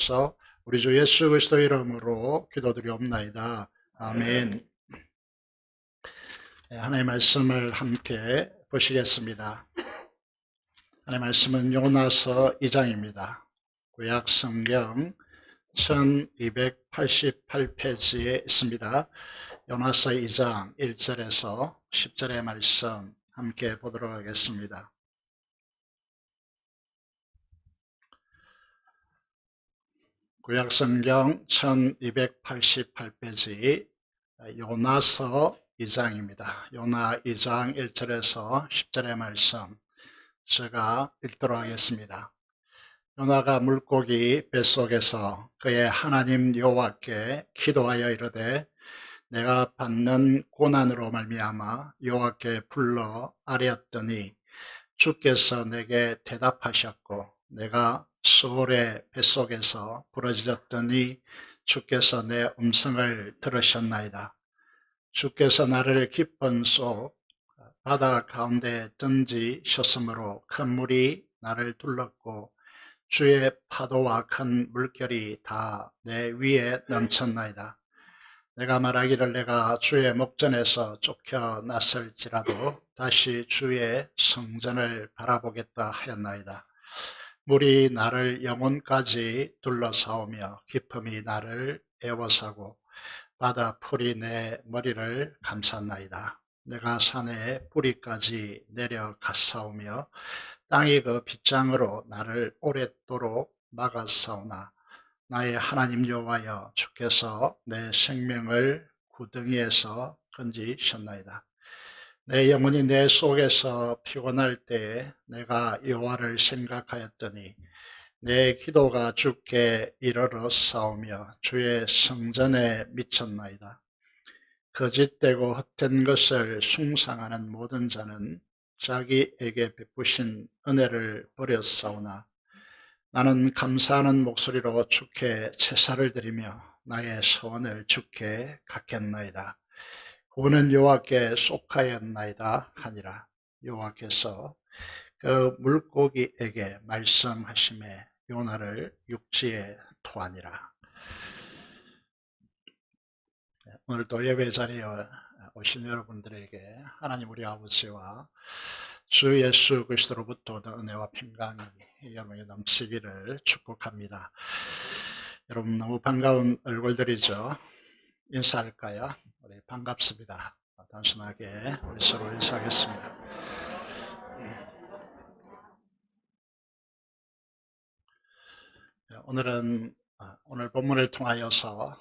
주옵소서. 우리 주 예수 그리스도 이름으로 기도드리옵나이다. 아멘. 하나님의 말씀을 함께 보시겠습니다. 하나님의 말씀은 요나서 2장입니다. 구약 성경 1288페이지에 있습니다. 요나서 2장 1절에서 10절의 말씀 함께 보도록 하겠습니다. 구약성경 1288페이지 요나서 2장입니다. 요나 2장 1절에서 10절의 말씀 제가 읽도록 하겠습니다. 요나가 물고기 뱃속에서 그의 하나님 여호와께 기도하여 이르되 내가 받는 고난으로 말미암아 여호와께 불러 아뢰었더니 주께서 내게 대답하셨고 내가 수월의 뱃속에서 부러졌더니 주께서 내 음성을 들으셨나이다. 주께서 나를 깊은 속 바다 가운데 던지셨으므로 큰 물이 나를 둘렀고 주의 파도와 큰 물결이 다 내 위에 넘쳤나이다. 내가 말하기를 내가 주의 목전에서 쫓겨났을지라도 다시 주의 성전을 바라보겠다 하였나이다. 물이 나를 영혼까지 둘러싸오며 깊음이 나를 에워싸고 바다 풀이 내 머리를 감쌌나이다. 내가 산의 뿌리까지 내려갔사오며 땅이 그 빗장으로 나를 오랫도록 막았사오나 나의 하나님 여호와여 주께서 내 생명을 구덩이에서 건지셨나이다. 내 영혼이 내 속에서 피곤할 때에 내가 여호와를 생각하였더니 내 기도가 주께 이르렀사오며 주의 성전에 미쳤나이다. 거짓되고 헛된 것을 숭상하는 모든 자는 자기에게 베푸신 은혜를 버렸사오나 나는 감사하는 목소리로 주께 제사를 드리며 나의 소원을 주께 갖겠나이다. 구원은 여호와께 속하였나이다 하니라. 여호와께서 그 물고기에게 말씀하심에 요나를 육지에 토하니라. 오늘도 예배 자리에 오신 여러분들에게 하나님 우리 아버지와 주 예수 그리스도로부터 은혜와 평강이 여러분에게 넘치기를 축복합니다. 여러분 너무 반가운 얼굴들이죠. 인사할까요? 우리 반갑습니다. 단순하게 우리 서로 인사하겠습니다. 오늘은 오늘 본문을 통하여서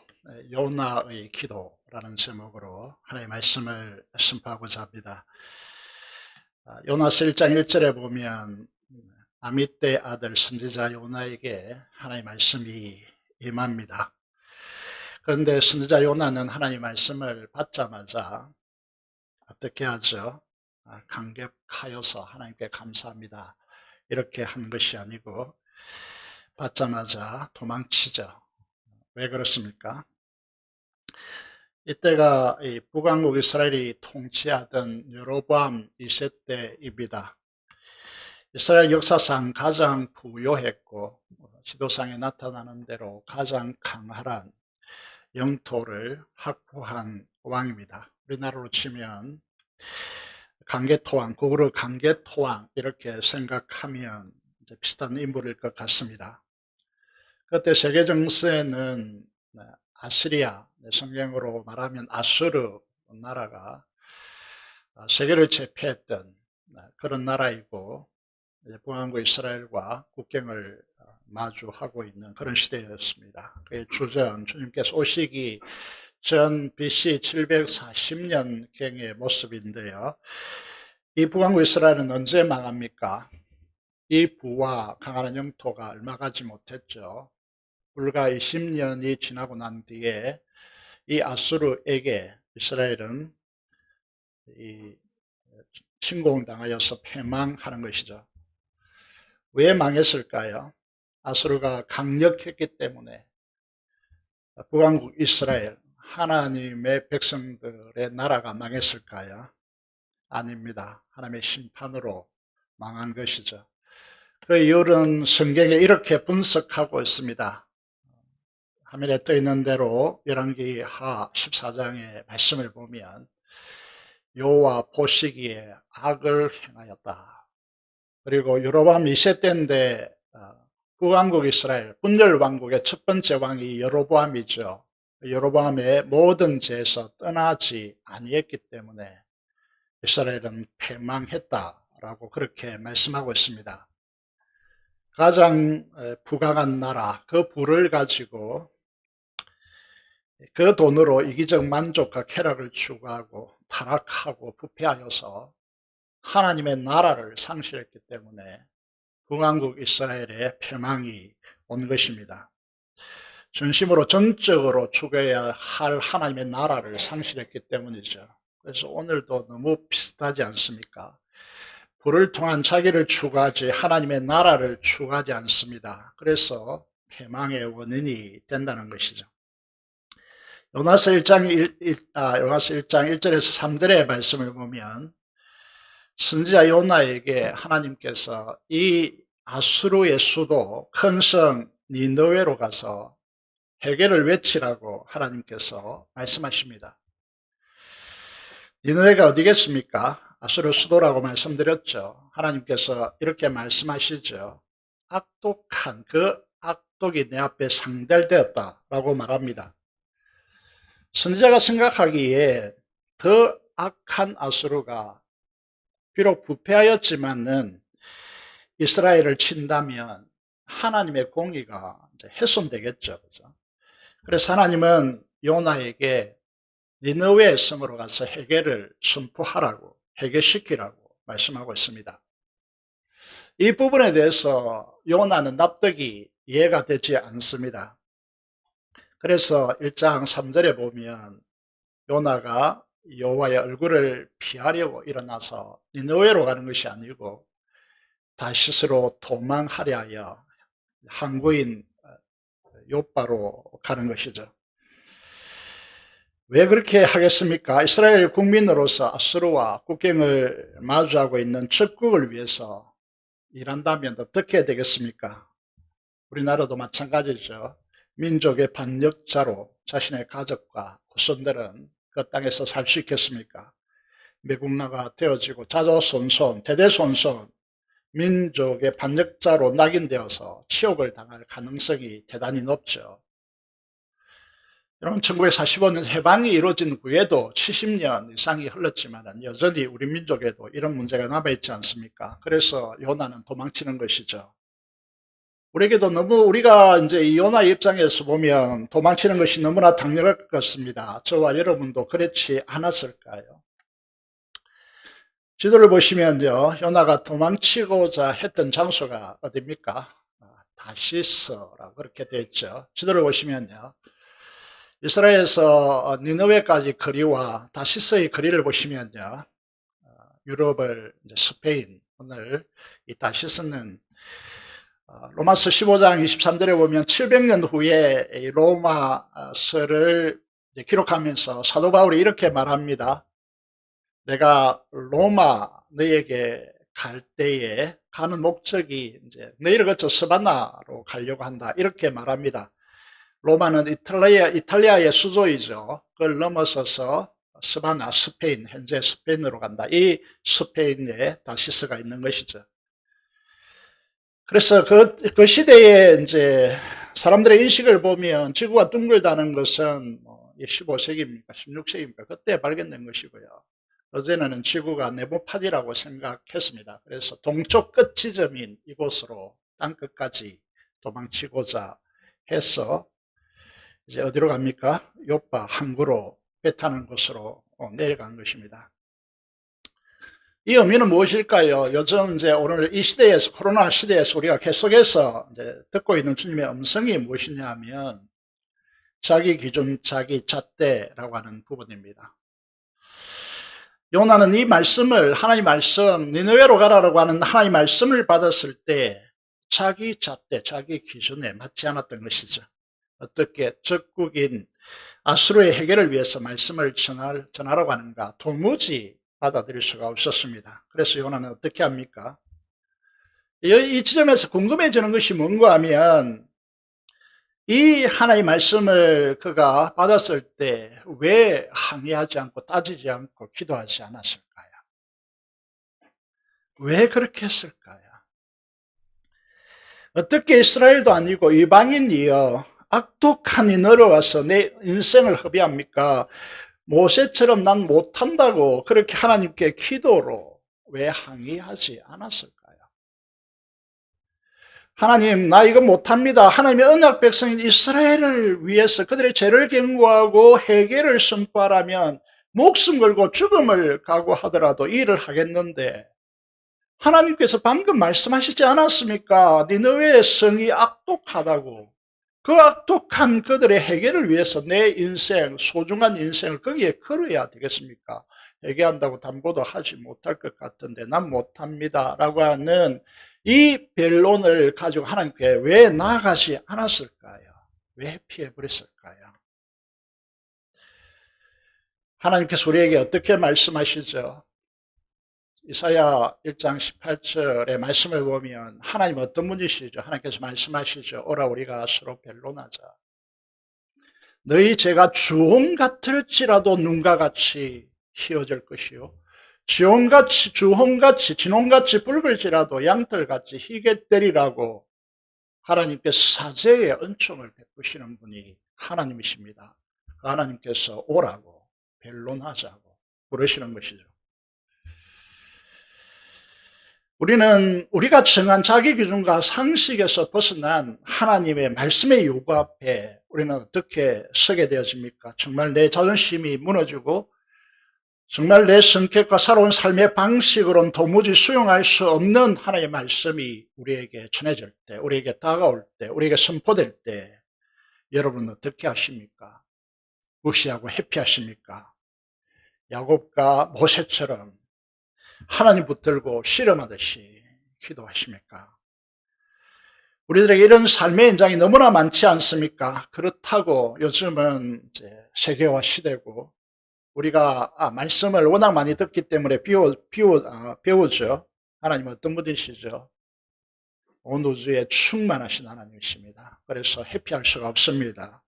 요나의 기도라는 제목으로 하나님의 말씀을 선포하고자 합니다. 요나서 1장 1절에 보면 아미떼 아들 선지자 요나에게 하나님의 말씀이 임합니다. 그런데 선지자 요나는 하나님의 말씀을 받자마자 어떻게 하죠? 감격하여서 하나님께 감사합니다 이렇게 한 것이 아니고 받자마자 도망치죠. 왜 그렇습니까? 이때가 북왕국 이스라엘이 통치하던 여로보암 2세 때입니다. 이스라엘 역사상 가장 부유했고 지도상에 나타나는 대로 가장 강할한 영토를 확보한 왕입니다. 우리나라로 치면 강개토왕, 거꾸로 강개토왕 이렇게 생각하면 이제 비슷한 인물일 것 같습니다. 그때 세계 정세는 아시리아, 성경으로 말하면 아수르 나라가 세계를 제패했던 그런 나라이고 북왕국 이스라엘과 국경을 마주하고 있는 그런 시대였습니다. 그의 주전, 주님께서 오시기 전 BC 740년경의 모습인데요. 이 북왕국 이스라엘은 언제 망합니까? 이 부와 강한 영토가 얼마 가지 못했죠. 불과 20년이 지나고 난 뒤에 이 아수르에게 이스라엘은 침공당하여서 패망하는 것이죠. 왜 망했을까요? 아수르가 강력했기 때문에. 북왕국 이스라엘, 하나님의 백성들의 나라가 망했을까요? 아닙니다. 하나님의 심판으로 망한 것이죠. 그 이유는 성경에 이렇게 분석하고 있습니다. 화면에 떠 있는 대로 열왕기 하 14장의 말씀을 보면 여호와 보시기에 악을 행하였다. 그리고 여로보암 2세 때인데 북왕국 이스라엘 분열 왕국의 첫 번째 왕이 여로보암이죠. 여로보암의 모든 죄에서 떠나지 아니했기 때문에 이스라엘은 패망했다라고 그렇게 말씀하고 있습니다. 가장 부강한 나라, 그 부를 가지고 그 돈으로 이기적 만족과 쾌락을 추구하고 타락하고 부패하여서 하나님의 나라를 상실했기 때문에 북왕국 이스라엘의 패망이 온 것입니다. 전심으로 전적으로 죽여야 할 하나님의 나라를 상실했기 때문이죠. 그래서 오늘도 너무 비슷하지 않습니까? 부를 통한 자기를 추구하지 하나님의 나라를 추구하지 않습니다. 그래서 패망의 원인이 된다는 것이죠. 요나서 1장 1절에서 3절의 말씀을 보면 선지자 요나에게 하나님께서 이 아수르의 수도 큰 성 니느웨로 가서 회개를 외치라고 하나님께서 말씀하십니다. 니느웨가 어디겠습니까? 아수르 수도라고 말씀드렸죠. 하나님께서 이렇게 말씀하시죠. 악독한 그 악독이 내 앞에 상달되었다라고 말합니다. 선지자가 생각하기에 더 악한 아수르가 비록 부패하였지만은 이스라엘을 친다면 하나님의 공의가 이제 훼손되겠죠. 그죠? 그래서 하나님은 요나에게 니느웨 성으로 가서 회개를 선포하라고, 회개시키라고 말씀하고 있습니다. 이 부분에 대해서 요나는 납득이 이해가 되지 않습니다. 그래서 1장 3절에 보면 요나가 여호와의 얼굴을 피하려고 일어나서 니느웨로 가는 것이 아니고 다시스로 도망하려 하여 항구인 요바로 가는 것이죠. 왜 그렇게 하겠습니까? 이스라엘 국민으로서 아수르와 국경을 마주하고 있는 적국을 위해서 일한다면 어떻게 되겠습니까? 우리나라도 마찬가지죠. 민족의 반역자로 자신의 가족과 후손들은 그 땅에서 살 수 있겠습니까? 매국노가 되어지고 자조손손, 대대손손 민족의 반역자로 낙인되어서 치욕을 당할 가능성이 대단히 높죠. 여러분 1945년 해방이 이루어진 후에도 70년 이상이 흘렀지만 여전히 우리 민족에도 이런 문제가 남아있지 않습니까? 그래서 요나는 도망치는 것이죠. 우리에게도 너무 우리가 이제 이 요나의 입장에서 보면 도망치는 것이 너무나 당연할 것 같습니다. 저와 여러분도 그렇지 않았을까요? 지도를 보시면요, 요나가 도망치고자 했던 장소가 어디입니까? 다시스라고 그렇게 되어 있죠. 지도를 보시면요, 이스라엘에서 니느웨까지 거리와 다시스의 거리를 보시면요, 유럽을 이제 스페인, 오늘 이 다시스는 로마서 15장 23절에 보면 700년 후에 로마서를 기록하면서 사도 바울이 이렇게 말합니다. 내가 로마 너에게 갈 때에 가는 목적이 이제 너희를 거쳐 스바나로 가려고 한다. 이렇게 말합니다. 로마는 이탈리아의 수도이죠. 그걸 넘어서서 스바나, 스페인, 현재 스페인으로 간다. 이 스페인에 다시스가 있는 것이죠. 그래서 그 시대에 이제 사람들의 인식을 보면 지구가 둥글다는 것은 15세기입니까? 16세기입니까? 그때 발견된 것이고요. 어제는 지구가 네모판이라고 생각했습니다. 그래서 동쪽 끝 지점인 이곳으로 땅끝까지 도망치고자 해서 이제 어디로 갑니까? 요파 항구로 배 타는 곳으로 내려간 것입니다. 이 의미는 무엇일까요? 요즘 이제 오늘 이 시대에서, 코로나 시대에서 우리가 계속해서 이제 듣고 있는 주님의 음성이 무엇이냐 하면 자기 기준, 자기 잣대라고 하는 부분입니다. 요나는 이 말씀을, 하나님 말씀, 니느웨로 가라라고 하는 하나님 말씀을 받았을 때 자기 잣대, 자기 기준에 맞지 않았던 것이죠. 어떻게 적국인 아수르의 해결을 위해서 말씀을 전하라고 하는가 도무지 받아들일 수가 없었습니다. 그래서 요나는 어떻게 합니까? 이 지점에서 궁금해지는 것이 뭔가 하면 이 하나의 말씀을 그가 받았을 때 왜 항의하지 않고 따지지 않고 기도하지 않았을까요? 왜 그렇게 했을까요? 어떻게 이스라엘도 아니고 이방인이여 악독하니 늘어와서 내 인생을 허비합니까? 모세처럼 난 못한다고 그렇게 하나님께 기도로 왜 항의하지 않았을까요? 하나님, 나 이거 못합니다. 하나님의 언약 백성인 이스라엘을 위해서 그들의 죄를 경고하고 회개를 선포하라면 목숨 걸고 죽음을 각오하더라도 일을 하겠는데 하나님께서 방금 말씀하시지 않았습니까? 니느웨의 성이 악독하다고. 그 악독한 그들의 해결을 위해서 내 인생, 소중한 인생을 거기에 걸어야 되겠습니까? 회개한다고 담보도 하지 못할 것 같은데 난 못합니다 라고 하는 이 변론을 가지고 하나님께 왜 나아가지 않았을까요? 왜 피해버렸을까요? 하나님께서 우리에게 어떻게 말씀하시죠? 이사야 1장 18절의 말씀을 보면 하나님 어떤 분이시죠? 하나님께서 말씀하시죠. 오라 우리가 서로 변론하자. 너희 죄가 주홍 같을지라도 눈과 같이 희어질 것이요 주홍같이 진홍같이 붉을지라도 양털같이 희게 되리라고 하나님께서 사죄의 은총을 베푸시는 분이 하나님이십니다. 하나님께서 오라고 변론하자고 부르시는 것이죠. 우리는 우리가 정한 자기 기준과 상식에서 벗어난 하나님의 말씀의 요구 앞에 우리는 어떻게 서게 되어집니까? 정말 내 자존심이 무너지고 정말 내 성격과 살아온 삶의 방식으로는 도무지 수용할 수 없는 하나님의 말씀이 우리에게 전해질 때, 우리에게 다가올 때, 우리에게 선포될 때 여러분은 어떻게 하십니까? 무시하고 회피하십니까? 야곱과 모세처럼 하나님 붙들고 씨름하듯이 기도하십니까? 우리들에게 이런 삶의 현장이 너무나 많지 않습니까? 그렇다고 요즘은 이제 세계화 시대고 우리가 말씀을 워낙 많이 듣기 때문에 배우죠. 하나님 어떤 분이시죠? 온 우주에 충만하신 하나님이십니다. 그래서 회피할 수가 없습니다.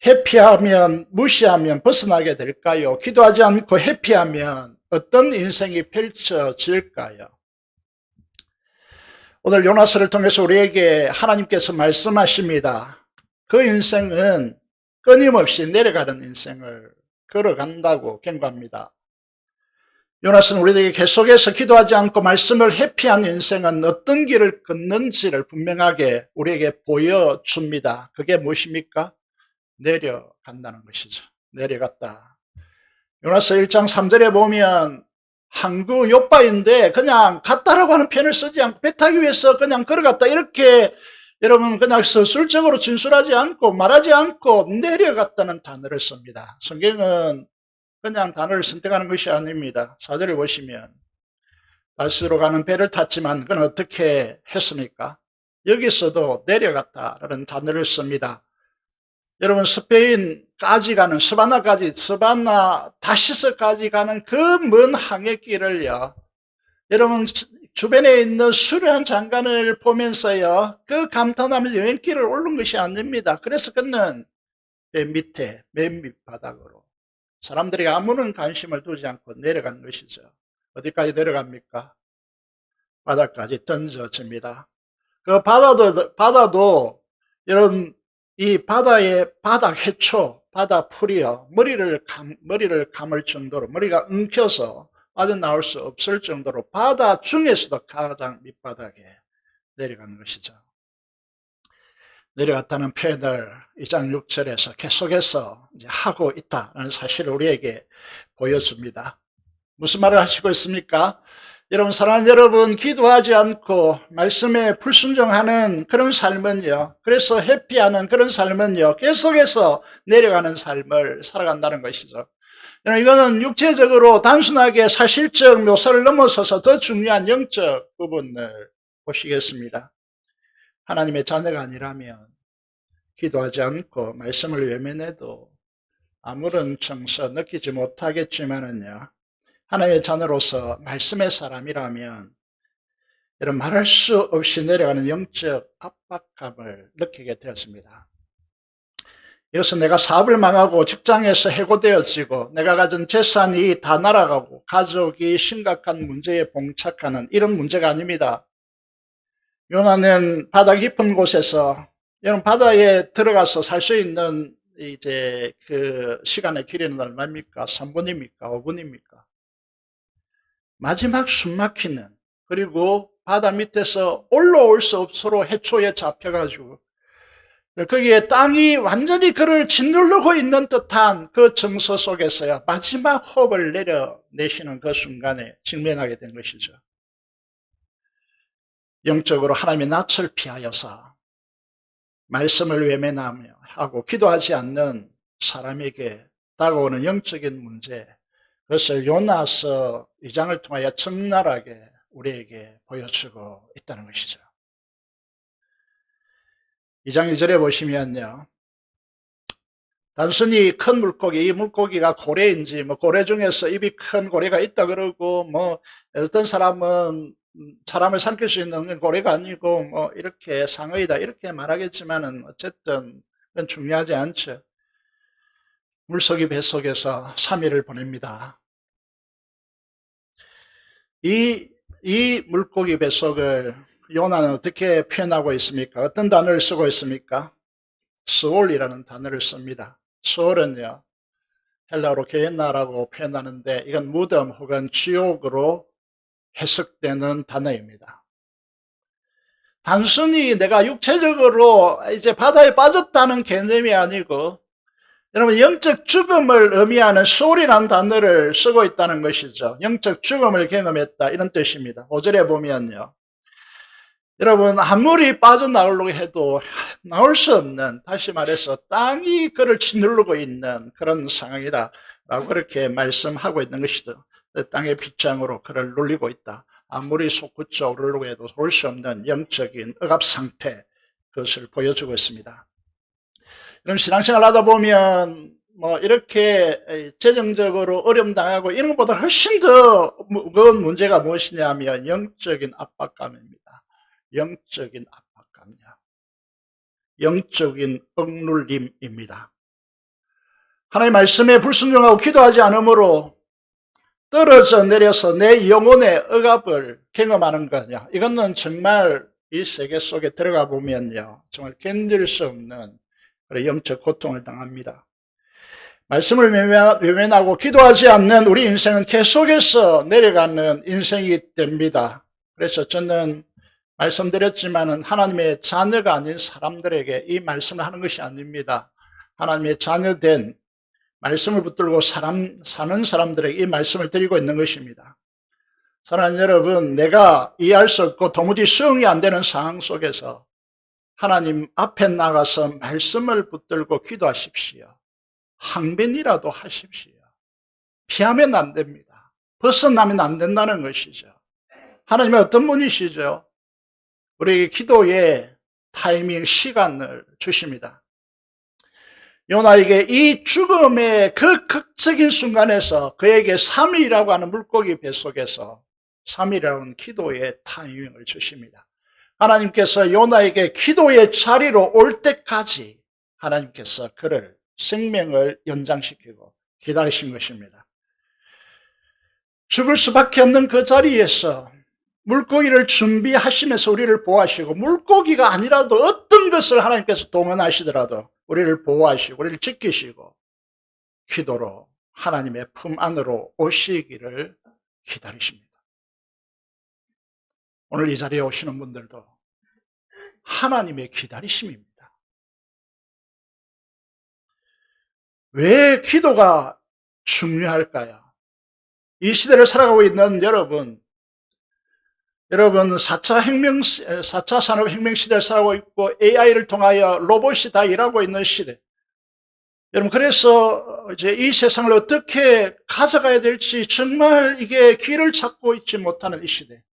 회피하면, 무시하면 벗어나게 될까요? 기도하지 않고 회피하면 어떤 인생이 펼쳐질까요? 오늘 요나스를 통해서 우리에게 하나님께서 말씀하십니다. 그 인생은 끊임없이 내려가는 인생을 걸어간다고 경고합니다. 요나스는 우리에게 계속해서 기도하지 않고 말씀을 회피한 인생은 어떤 길을 걷는지를 분명하게 우리에게 보여줍니다. 그게 무엇입니까? 내려간다는 것이죠. 내려갔다. 요나스 1장 3절에 보면 항구 요바인데 그냥 갔다라고 하는 표현을 쓰지 않고 배 타기 위해서 그냥 걸어갔다 이렇게 여러분 그냥 서술적으로 진술하지 않고 말하지 않고 내려갔다는 단어를 씁니다. 성경은 그냥 단어를 선택하는 것이 아닙니다. 4절을 보시면 다시로 가는 배를 탔지만 그건 어떻게 했습니까? 여기서도 내려갔다라는 단어를 씁니다. 여러분 스페인까지 가는 스바나 다시스까지 가는 그 먼 항해길을요. 여러분 주변에 있는 수려한 장관을 보면서요. 그 감탄하면서 여행길을 오른 것이 아닙니다. 그래서 그는 맨 밑에 맨 밑바닥으로 사람들이 아무런 관심을 두지 않고 내려간 것이죠. 어디까지 내려갑니까? 바다까지 던져집니다. 그 바다도 여러분 이 바다의 바닥 해초, 바다 풀이요. 머리를 감을 정도로 머리가 엉켜서 빠져나올 수 없을 정도로 바다 중에서도 가장 밑바닥에 내려가는 것이죠. 내려갔다는 표현을 2장 6절에서 계속해서 이제 하고 있다는 사실을 우리에게 보여줍니다. 무슨 말을 하시고 있습니까? 여러분, 사랑하는 여러분, 기도하지 않고 말씀에 불순종하는 그런 삶은요, 그래서 회피하는 그런 삶은요, 계속해서 내려가는 삶을 살아간다는 것이죠. 이거는 육체적으로 단순하게 사실적 묘사를 넘어서서 더 중요한 영적 부분을 보시겠습니다. 하나님의 자녀가 아니라면 기도하지 않고 말씀을 외면해도 아무런 정서 느끼지 못하겠지만은요, 하나님의 자녀로서 말씀의 사람이라면 이런 말할 수 없이 내려가는 영적 압박감을 느끼게 되었습니다. 이것은 내가 사업을 망하고 직장에서 해고되어지고 내가 가진 재산이 다 날아가고 가족이 심각한 문제에 봉착하는 이런 문제가 아닙니다. 요나는 바다 깊은 곳에서, 여러분 바다에 들어가서 살 수 있는 이제 그 시간의 길이는 얼마입니까? 3분입니까? 5분입니까? 마지막 숨막히는, 그리고 바다 밑에서 올라올 수 없도록 해초에 잡혀가지고 거기에 땅이 완전히 그를 짓누르고 있는 듯한 그 정서 속에서야 마지막 호흡을 내려내시는 그 순간에 직면하게 된 것이죠. 영적으로 하나님의 낯을 피하여서 말씀을 외면하며 하고 기도하지 않는 사람에게 다가오는 영적인 문제, 그것을 요나서 2장을 통하여 적나라하게 우리에게 보여주고 있다는 것이죠. 2장 2절에 보시면요, 단순히 큰 물고기, 이 물고기가 고래인지, 고래 중에서 입이 큰 고래가 있다 그러고, 어떤 사람은 사람을 삼킬 수 있는 고래가 아니고, 이렇게 상어이다, 이렇게 말하겠지만은, 어쨌든, 그건 중요하지 않죠. 물속이 뱃속에서 3일을 보냅니다. 이 물고기 뱃속을 요나는 어떻게 표현하고 있습니까? 어떤 단어를 쓰고 있습니까? 스올이라는 단어를 씁니다. 스올은요, 헬라어로 게엔나라고 표현하는데 이건 무덤 혹은 지옥으로 해석되는 단어입니다. 단순히 내가 육체적으로 이제 바다에 빠졌다는 개념이 아니고, 여러분 영적 죽음을 의미하는 스올이라는 단어를 쓰고 있다는 것이죠. 영적 죽음을 경험했다, 이런 뜻입니다. 5절에 보면요, 여러분 아무리 빠져나오려고 해도 나올 수 없는, 다시 말해서 땅이 그를 짓누르고 있는 그런 상황이다 라고 그렇게 말씀하고 있는 것이죠. 땅의 빗장으로 그를 눌리고 있다. 아무리 솟구쳐 오르려고 해도 올 수 없는 영적인 억압 상태, 그것을 보여주고 있습니다. 그럼 신앙생활 하다 보면 이렇게 재정적으로 어려움 당하고 이런 것보다 훨씬 더 무거운 문제가 무엇이냐면 영적인 압박감입니다. 영적인 압박감이야. 영적인 억눌림입니다. 하나님의 말씀에 불순종하고 기도하지 않으므로 떨어져 내려서 내 영혼의 억압을 경험하는 거냐. 이거는 정말 이 세계 속에 들어가 보면요, 정말 견딜 수 없는 영적 고통을 당합니다. 말씀을 외면하고 기도하지 않는 우리 인생은 계속해서 내려가는 인생이 됩니다. 그래서 저는 말씀드렸지만은 하나님의 자녀가 아닌 사람들에게 이 말씀을 하는 것이 아닙니다. 하나님의 자녀된 말씀을 붙들고 사는 사람들에게 이 말씀을 드리고 있는 것입니다. 사랑하는 여러분, 내가 이해할 수 없고 도무지 수용이 안 되는 상황 속에서 하나님 앞에 나가서 말씀을 붙들고 기도하십시오. 항변이라도 하십시오. 피하면 안 됩니다. 벗어나면 안 된다는 것이죠. 하나님은 어떤 분이시죠? 우리에게 기도의 타이밍, 시간을 주십니다. 요나에게 이 죽음의 그 극적인 순간에서 그에게 3일이라고 하는 물고기 뱃속에서 3일이라고 하는 기도의 타이밍을 주십니다. 하나님께서 요나에게 기도의 자리로 올 때까지 하나님께서 그를 생명을 연장시키고 기다리신 것입니다. 죽을 수밖에 없는 그 자리에서 물고기를 준비하시면서 우리를 보호하시고, 물고기가 아니라도 어떤 것을 하나님께서 동원하시더라도 우리를 보호하시고 우리를 지키시고 기도로 하나님의 품 안으로 오시기를 기다리십니다. 오늘 이 자리에 오시는 분들도 하나님의 기다리심입니다. 왜 기도가 중요할까요? 이 시대를 살아가고 있는 여러분 4차 산업혁명 시대를 살아가고 있고 AI를 통하여 로봇이 다 일하고 있는 시대. 여러분, 그래서 이제 이 세상을 어떻게 가져가야 될지 정말 이게 길을 찾고 있지 못하는 이 시대.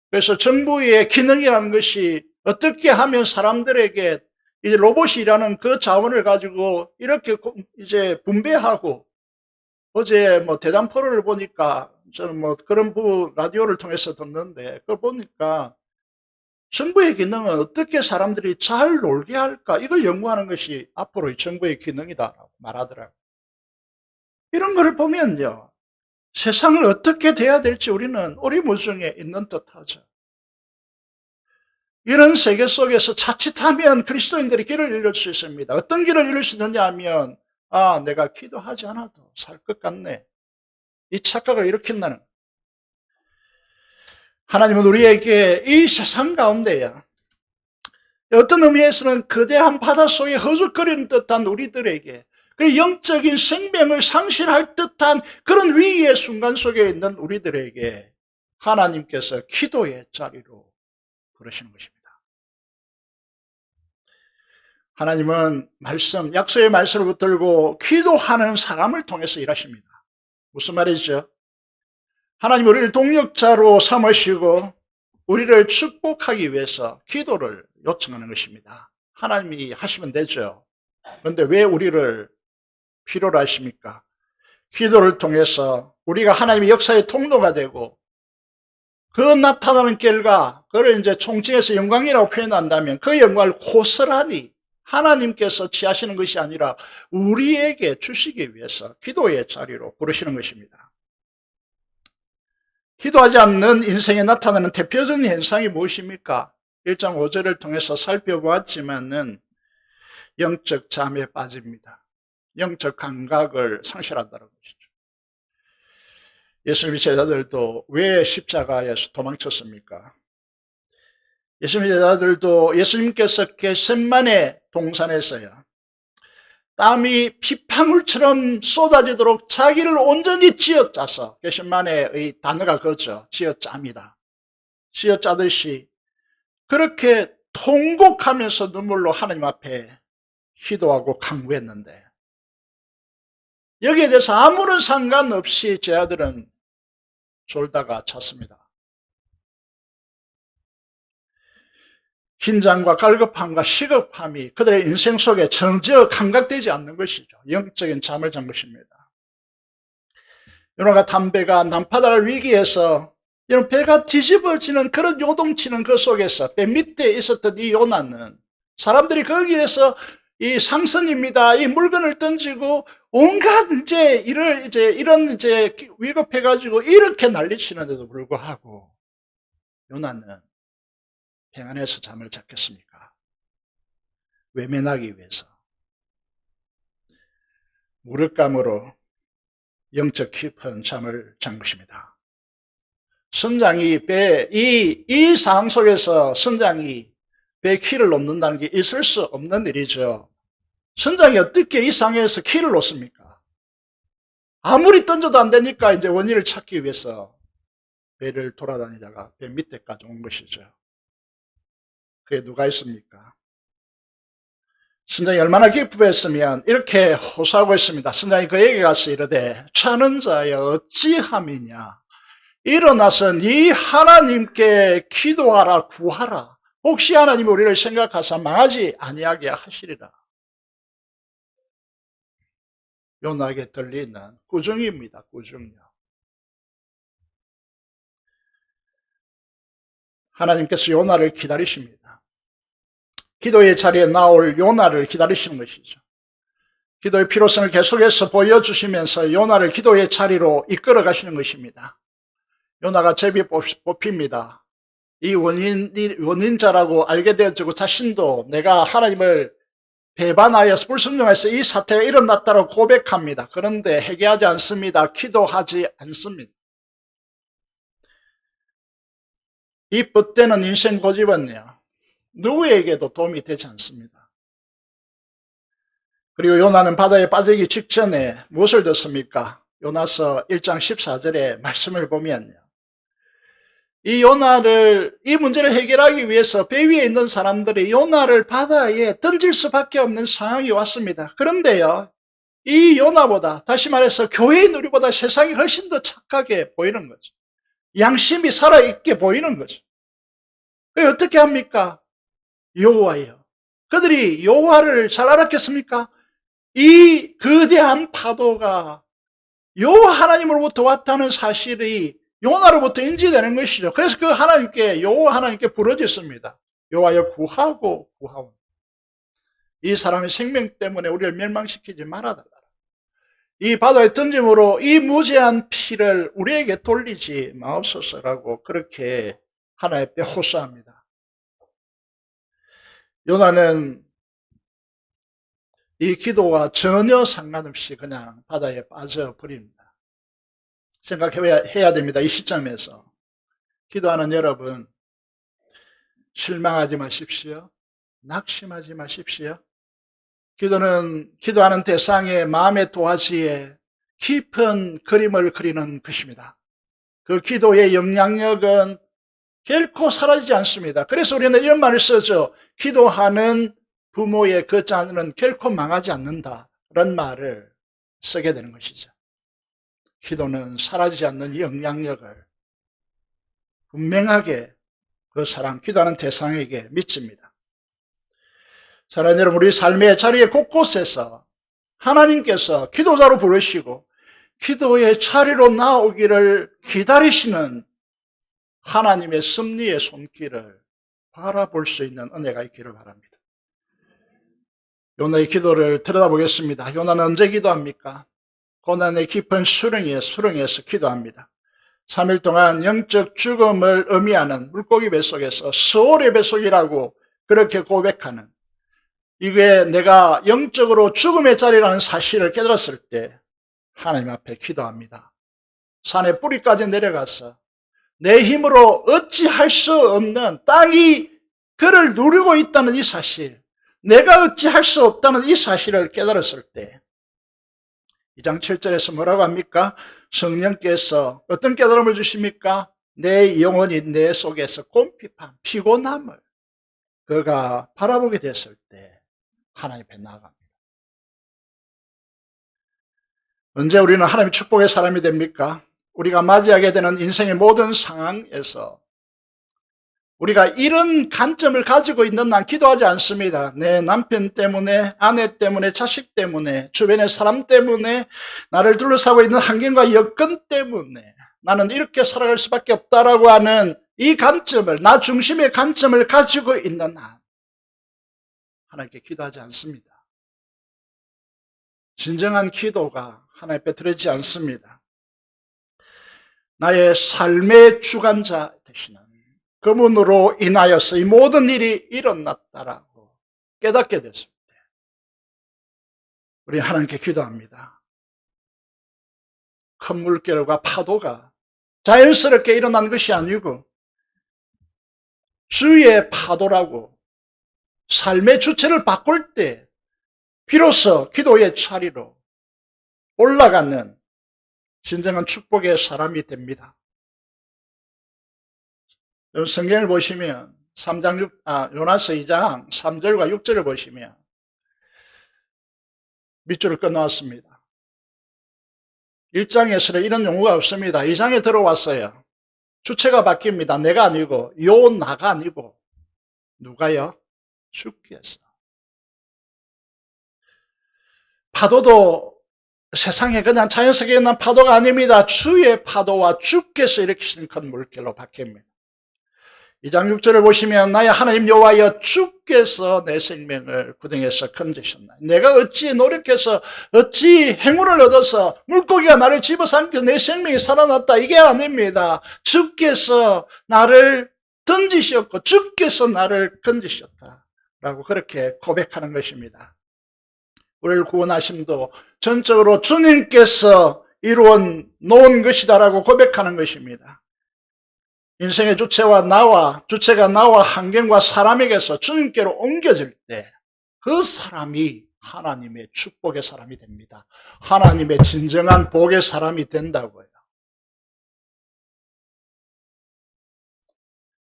그래서 정부의 기능이라는 것이 어떻게 하면 사람들에게 이제 로봇이 일하는 그 자원을 가지고 이렇게 이제 분배하고, 어제 대담 포럼을 보니까 저는 그런 라디오를 통해서 듣는데 그걸 보니까 정부의 기능은 어떻게 사람들이 잘 놀게 할까? 이걸 연구하는 것이 앞으로의 정부의 기능이다라고 말하더라고요. 이런 걸 보면요, 세상을 어떻게 돼야 될지 우리는 오리무중에 있는 듯하죠. 이런 세계 속에서 자칫하면 그리스도인들이 길을 잃을 수 있습니다. 어떤 길을 잃을 수 있느냐 하면, 내가 기도하지 않아도 살 것 같네, 이 착각을 일으킨다는. 하나님은 우리에게 이 세상 가운데야 어떤 의미에서는 거대한 바닷속에 허죽거리는 듯한 우리들에게, 그 영적인 생명을 상실할 듯한 그런 위기의 순간 속에 있는 우리들에게 하나님께서 기도의 자리로 부르시는 것입니다. 하나님은 말씀, 약속의 말씀을 붙들고 기도하는 사람을 통해서 일하십니다. 무슨 말이죠? 하나님 우리를 동력자로 삼으시고 우리를 축복하기 위해서 기도를 요청하는 것입니다. 하나님이 하시면 되죠. 그런데 왜 우리를 필요로 하십니까? 기도를 통해서 우리가 하나님의 역사의 통로가 되고, 그 나타나는 결과, 그걸 이제 총칭해서 영광이라고 표현한다면 그 영광을 고스란히 하나님께서 취하시는 것이 아니라 우리에게 주시기 위해서 기도의 자리로 부르시는 것입니다. 기도하지 않는 인생에 나타나는 대표적인 현상이 무엇입니까? 1장 5절을 통해서 살펴보았지만은 영적 잠에 빠집니다. 영적 감각을 상실한다는 것이죠. 예수님의 제자들도 왜 십자가에서 도망쳤습니까? 예수님의 제자들도 예수님께서 겟세마네 동산에서요, 땀이 피방울처럼 쏟아지도록 자기를 온전히 쥐어짜서, 겟세마네의 단어가 그거죠. 쥐어짜입니다. 쥐어짜듯이 그렇게 통곡하면서 눈물로 하나님 앞에 기도하고 간구했는데, 여기에 대해서 아무런 상관없이 제자들은 졸다가 잤습니다. 긴장과 갈급함과 시급함이 그들의 인생 속에 전혀 감각되지 않는 것이죠. 영적인 잠을 잔 것입니다. 요나가 탄 배가 남바다를 위기에서 이런 배가 뒤집어지는 그런 요동치는 그 속에서 배 밑에 있었던 이 요나는, 사람들이 거기에서 이 상선입니다, 이 물건을 던지고 온갖 이런 위급해가지고 이렇게 난리치는데도 불구하고 요나는 평안해서 잠을 잤겠습니까? 외면하기 위해서 무력감으로 영적 깊은 잠을 잔 것입니다. 선장이 이 상황 속에서 선장이 배 키를 놓는다는 게 있을 수 없는 일이죠. 선장이 어떻게 이 상황에서 키를 놓습니까? 아무리 던져도 안 되니까 이제 원인을 찾기 위해서 배를 돌아다니다가 배 밑에까지 온 것이죠. 그게 누가 있습니까? 선장이 얼마나 기쁘했으면 이렇게 호소하고 있습니다. 선장이 그에게 가서 이르되, 자는 자여 어찌함이냐, 일어나서 네 하나님께 기도하라, 구하라. 혹시 하나님이 우리를 생각하사 망하지 아니하게 하시리라. 요나에게 들리는 꾸중입니다. 꾸중이요. 하나님께서 요나를 기다리십니다. 기도의 자리에 나올 요나를 기다리시는 것이죠. 기도의 필요성을 계속해서 보여주시면서 요나를 기도의 자리로 이끌어 가시는 것입니다. 요나가 제비 뽑힙니다. 이 원인자라고 알게 되어지고 자신도 내가 하나님을 배반하여서 불순종해서 이 사태가 일어났다고 고백합니다. 그런데 회개하지 않습니다. 기도하지 않습니다. 이 뻗대는 인생 고집은요, 누구에게도 도움이 되지 않습니다. 그리고 요나는 바다에 빠지기 직전에 무엇을 듣습니까? 요나서 1장 14절의 말씀을 보면요, 이 문제를 해결하기 위해서 배 위에 있는 사람들이 요나를 바다에 던질 수밖에 없는 상황이 왔습니다. 그런데요, 이 요나보다, 다시 말해서 교회인 우리보다 세상이 훨씬 더 착하게 보이는 거죠. 양심이 살아있게 보이는 거죠. 그게 어떻게 합니까? 여호와예요. 그들이 여호와를 잘 알았겠습니까? 이 거대한 파도가 여호와 하나님으로부터 왔다는 사실이 요나로부터 인지되는 것이죠. 그래서 그 하나님께, 여호와 하나님께 부르짖습니다. 여호와여 구하고 구하오. 이 사람의 생명 때문에 우리를 멸망시키지 말아달라. 이 바다에 던짐으로 이 무죄한 피를 우리에게 돌리지 마옵소서라고 그렇게 하나님께 호소합니다. 요나는 이 기도와 전혀 상관없이 그냥 바다에 빠져버립니다. 생각해야 됩니다. 이 시점에서. 기도하는 여러분, 실망하지 마십시오. 낙심하지 마십시오. 기도는 기도하는 대상의 마음의 도화지에 깊은 그림을 그리는 것입니다. 그 기도의 영향력은 결코 사라지지 않습니다. 그래서 우리는 이런 말을 쓰죠. 기도하는 부모의 그 자녀는 결코 망하지 않는다. 그런 말을 쓰게 되는 것이죠. 기도는 사라지지 않는 영향력을 분명하게 그 사람, 기도하는 대상에게 미칩니다. 사랑하는 여러분, 우리 삶의 자리에 곳곳에서 하나님께서 기도자로 부르시고 기도의 자리로 나오기를 기다리시는 하나님의 섭리의 손길을 바라볼 수 있는 은혜가 있기를 바랍니다. 요나의 기도를 들여다보겠습니다. 요나는 언제 기도합니까? 고난의 깊은 수렁에서 기도합니다. 3일 동안 영적 죽음을 의미하는 물고기 뱃속에서 스올의 뱃속이라고 그렇게 고백하는, 이게 내가 영적으로 죽음의 자리라는 사실을 깨달았을 때 하나님 앞에 기도합니다. 산의 뿌리까지 내려가서 내 힘으로 어찌할 수 없는 땅이 그를 누르고 있다는 이 사실, 내가 어찌할 수 없다는 이 사실을 깨달았을 때 2장 7절에서 뭐라고 합니까? 성령께서 어떤 깨달음을 주십니까? 내 영혼이 내 속에서 곰핍함, 피곤함을 그가 바라보게 됐을 때 하나님 앞에 나아갑니다. 언제 우리는 하나님의 축복의 사람이 됩니까? 우리가 맞이하게 되는 인생의 모든 상황에서 우리가 이런 관점을 가지고 있는 난 기도하지 않습니다. 내 남편 때문에, 아내 때문에, 자식 때문에, 주변의 사람 때문에, 나를 둘러싸고 있는 환경과 여건 때문에 나는 이렇게 살아갈 수밖에 없다라고 하는 이 관점을, 나 중심의 관점을 가지고 있는 한 하나님께 기도하지 않습니다. 진정한 기도가 하나님 앞에 드리지 않습니다. 나의 삶의 주관자 되시는 그분으로 인하여서 이 모든 일이 일어났다라고 깨닫게 됐을 때 우리 하나님께 기도합니다. 큰 물결과 파도가 자연스럽게 일어난 것이 아니고 주의 파도라고 삶의 주체를 바꿀 때 비로소 기도의 자리로 올라가는 진정한 축복의 사람이 됩니다. 성경을 보시면 요나서 2장 3절과 6절을 보시면 밑줄을 끊어왔습니다. 1장에서는 이런 용어가 없습니다. 2장에 들어왔어요. 주체가 바뀝니다. 내가 아니고 요나가 아니고 누가요? 주께서. 파도도 세상에 그냥 자연스럽게 일어난 파도가 아닙니다. 주의 파도와 주께서 일으키시는 큰 물결로 바뀝니다. 2장 6절을 보시면 나의 하나님 여호와여 주께서 내 생명을 구덩이에서 건지셨나. 내가 어찌 노력해서 어찌 행운을 얻어서 물고기가 나를 집어삼켜 내 생명이 살아났다. 이게 아닙니다. 주께서 나를 던지셨고 주께서 나를 건지셨다 라고 그렇게 고백하는 것입니다. 우리를 구원하심도 전적으로 주님께서 이루어 놓은 것이다라고 고백하는 것입니다. 인생의 주체가 나와 환경과 사람에게서 주님께로 옮겨질 때 그 사람이 하나님의 축복의 사람이 됩니다. 하나님의 진정한 복의 사람이 된다고요.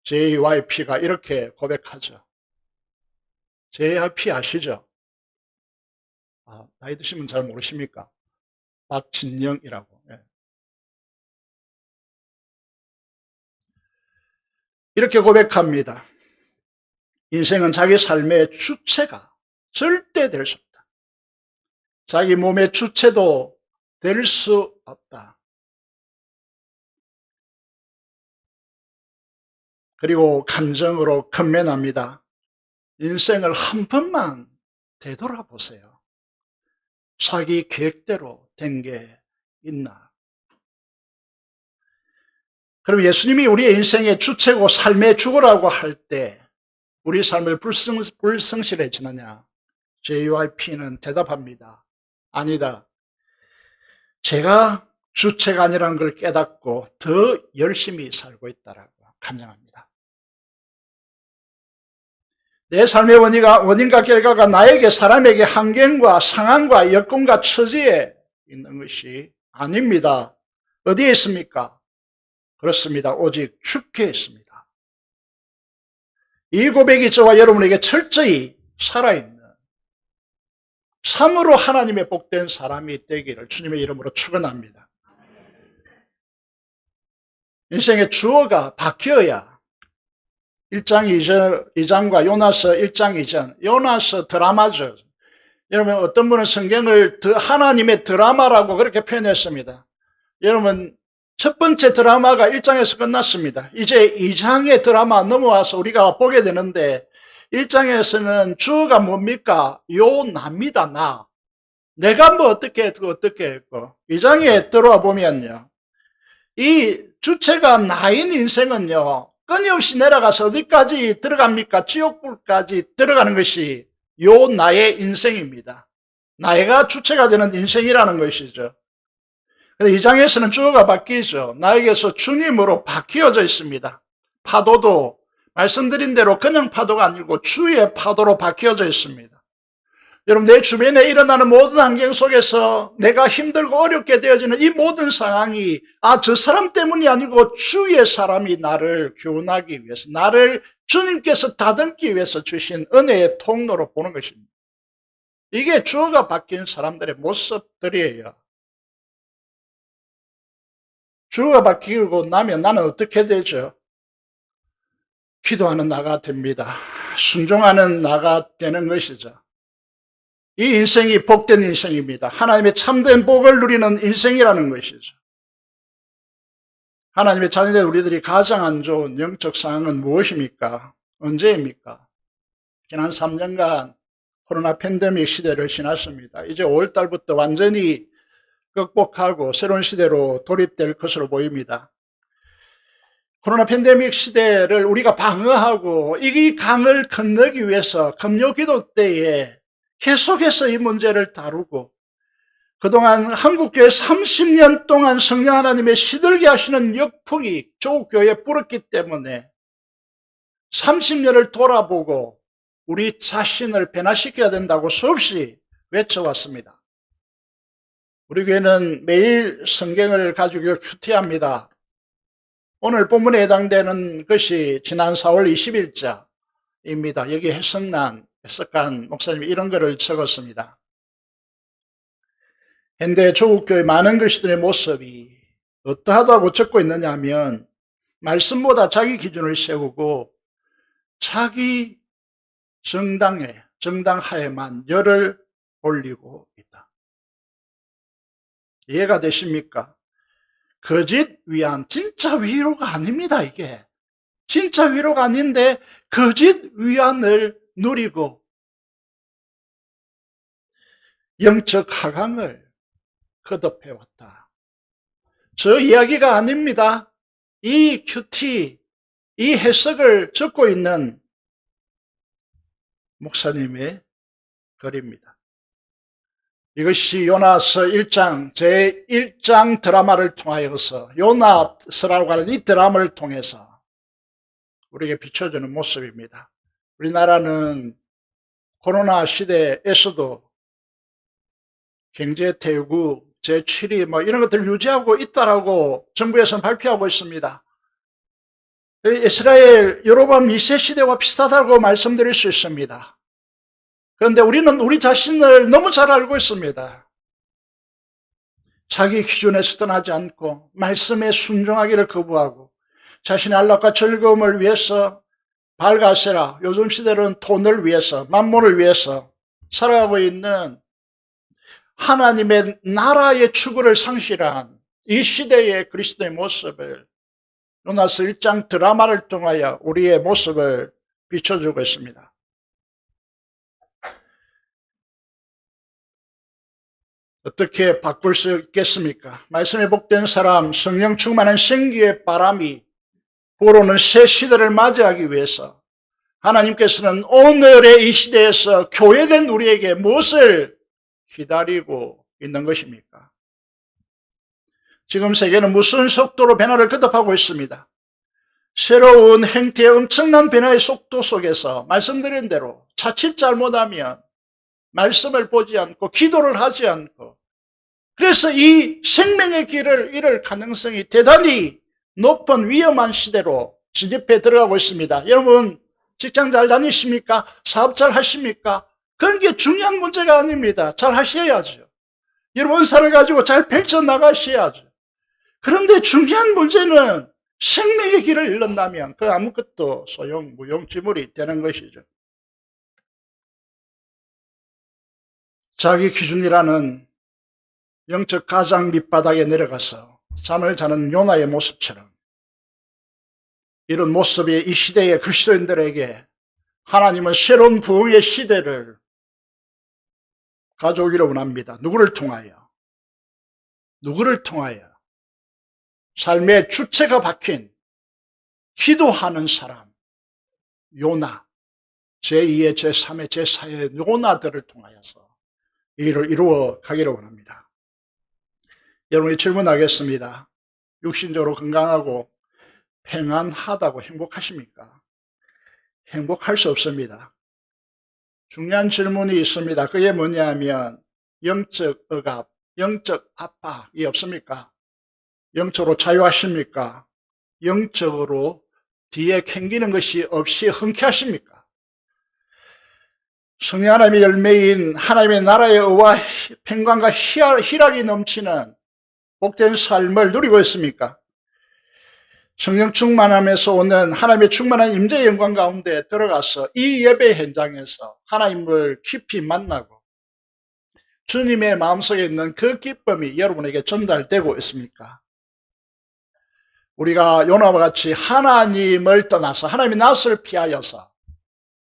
JYP가 이렇게 고백하죠. JYP 아시죠? 나이 드시면 잘 모르십니까? 박진영이라고. 예. 이렇게 고백합니다. 인생은 자기 삶의 주체가 절대 될 수 없다. 자기 몸의 주체도 될 수 없다. 그리고 간정으로 건면합니다. 인생을 한 번만 되돌아보세요. 자기 계획대로 된 게 있나? 그럼 예수님이 우리의 인생의 주체고 삶의 주어라고 할 때 우리 삶을 불성실해지느냐? JYP는 대답합니다. 아니다. 제가 주체가 아니라는 걸 깨닫고 더 열심히 살고 있다라고 간증합니다. 내 삶의 원인과 결과가 나에게, 사람에게 환경과 상황과 여건과 처지에 있는 것이 아닙니다. 어디에 있습니까? 그렇습니다. 오직 주께 있습니다. 이 고백이 저와 여러분에게 철저히 살아있는 참으로 하나님의 복된 사람이 되기를 주님의 이름으로 축원합니다. 인생의 주어가 바뀌어야 1장 2장과 요나서 1장 2장, 요나서 드라마죠. 여러분, 어떤 분은 성경을 하나님의 드라마라고 그렇게 표현했습니다. 여러분, 첫 번째 드라마가 1장에서 끝났습니다. 이제 2장의 드라마 넘어와서 우리가 보게 되는데 1장에서는 주어가 뭡니까? 요나입니다. 나. 내가 뭐 어떻게 했고 2장에 들어와 보면요, 이 주체가 나인 인생은요, 끊임없이 내려가서 어디까지 들어갑니까? 지옥불까지 들어가는 것이 요 나의 인생입니다. 나이가 주체가 되는 인생이라는 것이죠. 근데 2장에서는 주어가 바뀌죠. 나에게서 주님으로 바뀌어져 있습니다. 파도도 말씀드린 대로 그냥 파도가 아니고 주의 파도로 바뀌어져 있습니다. 여러분, 내 주변에 일어나는 모든 환경 속에서 내가 힘들고 어렵게 되어지는 이 모든 상황이 저 사람 때문이 아니고 주의 사람이 나를 교훈하기 위해서, 나를 주님께서 다듬기 위해서 주신 은혜의 통로로 보는 것입니다. 이게 주어가 바뀐 사람들의 모습들이에요. 주어가 바뀌고 나면 나는 어떻게 되죠? 기도하는 나가 됩니다. 순종하는 나가 되는 것이죠. 이 인생이 복된 인생입니다. 하나님의 참된 복을 누리는 인생이라는 것이죠. 하나님의 자녀된 우리들이 가장 안 좋은 영적 상황은 무엇입니까? 언제입니까? 지난 3년간 코로나 팬데믹 시대를 지났습니다. 이제 5월 달부터 완전히 극복하고 새로운 시대로 돌입될 것으로 보입니다. 코로나 팬데믹 시대를 우리가 방어하고 이 강을 건너기 위해서 금요 기도 때에 계속해서 이 문제를 다루고, 그동안 한국교회 30년 동안 성령 하나님의 시들게 하시는 역풍이 조국교회에 불었기 때문에 30년을 돌아보고 우리 자신을 변화시켜야 된다고 수없이 외쳐왔습니다. 우리 교회는 매일 성경을 가지고 큐티합니다. 오늘 본문에 해당되는 것이 지난 4월 20일자입니다. 여기 해석한 목사님이 이런 글을 적었습니다. 현대 조국교회 많은 그리스도인의 모습이 어떠하다고 적고 있느냐 하면, 말씀보다 자기 기준을 세우고 자기 정당하에만 열을 올리고 있다. 이해가 되십니까? 거짓 위안, 진짜 위로가 아닙니다. 이게 진짜 위로가 아닌데 거짓 위안을 누리고 영적 하강을 거듭해왔다. 저 이야기가 아닙니다. 이 큐티, 이 해석을 적고 있는 목사님의 글입니다. 이것이 요나서 1장, 제1장 드라마를 통하여서, 요나서라고 하는 이 드라마를 통해서 우리에게 비춰주는 모습입니다. 우리나라는 코로나 시대에서도 경제태국, 제7위 이런 것들을 유지하고 있다라고 정부에서는 발표하고 있습니다. 이스라엘 여로보암 2세 시대와 비슷하다고 말씀드릴 수 있습니다. 그런데 우리는 우리 자신을 너무 잘 알고 있습니다. 자기 기준에서 떠나지 않고 말씀에 순종하기를 거부하고 자신의 안락과 즐거움을 위해서 발가세라, 요즘 시대로는 돈을 위해서, 만몬을 위해서 살아가고 있는 하나님의 나라의 추구를 상실한 이 시대의 그리스도의 모습을 요나스 1장 드라마를 통하여 우리의 모습을 비춰주고 있습니다. 어떻게 바꿀 수 있겠습니까? 말씀에 복된 사람, 성령 충만한 생기의 바람이 불어오는 새 시대를 맞이하기 위해서 하나님께서는 오늘의 이 시대에서 교회된 우리에게 무엇을 기다리고 있는 것입니까? 지금 세계는 무슨 속도로 변화를 거듭하고 있습니다. 새로운 행태의 엄청난 변화의 속도 속에서 말씀드린 대로 자칫 잘못하면 말씀을 보지 않고 기도를 하지 않고, 그래서 이 생명의 길을 잃을 가능성이 대단히 높은 위험한 시대로 진입해 들어가고 있습니다. 여러분 직장 잘 다니십니까? 사업 잘 하십니까? 그런 게 중요한 문제가 아닙니다. 잘 하셔야죠. 여러분 살을 가지고 잘 펼쳐나가셔야죠. 그런데 중요한 문제는 생명의 길을 잃는다면 그 아무것도 무용지물이 되는 것이죠. 자기 기준이라는 영적 가장 밑바닥에 내려가서 잠을 자는 요나의 모습처럼 이런 모습이 이 시대의 그리스도인들에게 하나님은 새로운 부흥의 시대를 가져오기를 원합니다. 누구를 통하여? 누구를 통하여? 삶의 주체가 박힌 기도하는 사람, 요나, 제2의, 제3의, 제4의 요나들을 통하여서 이 일을 이루어 가기를 원합니다. 여러분이 질문하겠습니다. 육신적으로 건강하고 평안하다고 행복하십니까? 행복할 수 없습니다. 중요한 질문이 있습니다. 그게 뭐냐면 영적 억압, 영적 압박이 없습니까? 영적으로 자유하십니까? 영적으로 뒤에 캥기는 것이 없이 흔쾌하십니까? 성령 하나님의 열매인 하나님의 나라의 의와 평강과 희락이 넘치는 복된 삶을 누리고 있습니까? 성령 충만함에서 오는 하나님의 충만한 임재의 영광 가운데 들어가서 이 예배 현장에서 하나님을 깊이 만나고 주님의 마음속에 있는 그 기쁨이 여러분에게 전달되고 있습니까? 우리가 요나와 같이 하나님을 떠나서 하나님의 낯을 피하여서